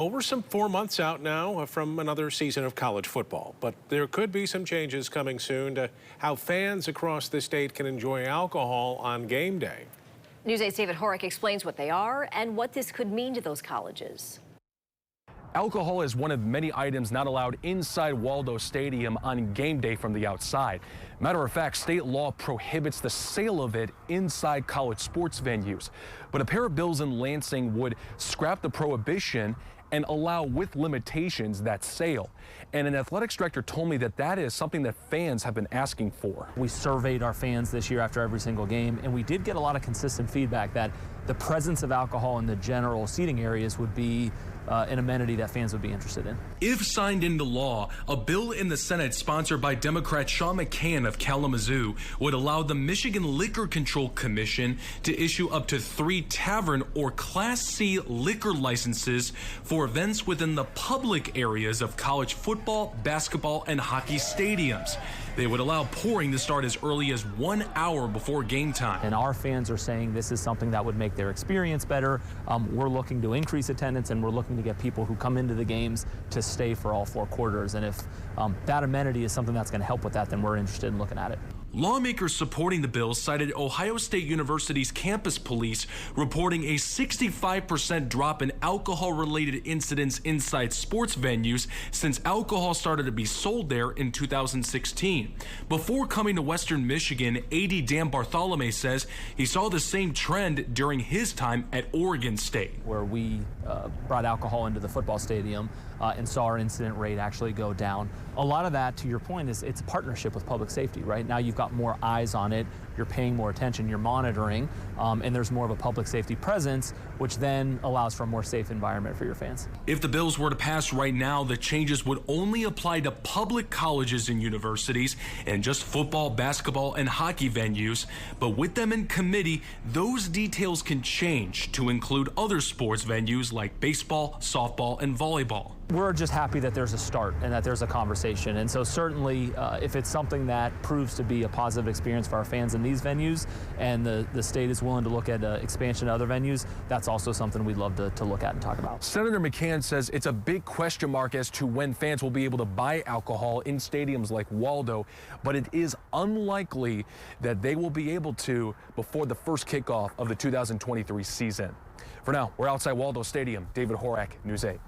Well, we're some 4 months out now from another season of college football, but there could be some changes coming soon to how fans across the state can enjoy alcohol on game day. News 8's David Horek explains what they are and what this could mean to those colleges. Alcohol is one of many items not allowed inside Waldo Stadium on game day from the outside. Matter of fact, state law prohibits the sale of it inside college sports venues. But a pair of bills in Lansing would scrap the prohibition and allow with limitations that sale. And an athletics director told me that that is something that fans have been asking for. We surveyed our fans this year after every single game, and we did get a lot of consistent feedback that the presence of alcohol in the general seating areas would be an amenity that fans would be interested in. If signed into law, a bill in the Senate sponsored by Democrat Sean McCann of Kalamazoo would allow the Michigan Liquor Control Commission to issue up to 3 tavern or Class C liquor licenses for events within the public areas of college football, basketball, and hockey stadiums. They would allow pouring to start as early as 1 hour before game time. And our fans are saying this is something that would make their experience better. We're looking to increase attendance, and we're looking to get people who come into the games to stay for all 4 quarters. And if that amenity is something that's going to help with that, then we're interested in looking at it. Lawmakers supporting the bill cited Ohio State University's campus police reporting a 65% drop in alcohol-related incidents inside sports venues since alcohol started to be sold there in 2016. Before coming to Western Michigan, AD Dan Bartholomew says he saw the same trend during his time at Oregon State. Where we brought alcohol into the football stadium and saw our incident rate actually go down. A lot of that, to your point, is it's a partnership with public safety, right? Now you've got more eyes on it, you're paying more attention, you're monitoring, and there's more of a public safety presence, which then allows for a more safe environment for your fans. If the bills were to pass right now, the changes would only apply to public colleges and universities and just football, basketball, and hockey venues. But with them in committee, those details can change to include other sports venues like baseball, softball, and volleyball. We're just happy that there's a start and that there's a conversation. And so certainly if it's something that proves to be a positive experience for our fans in these venues and the state is willing to look at expansion to other venues, that's also something we'd love to look at and talk about. Senator McCann says it's a big question mark as to when fans will be able to buy alcohol in stadiums like Waldo, but it is unlikely that they will be able to before the first kickoff of the 2023 season. For now, we're outside Waldo Stadium. David Horek, News 8.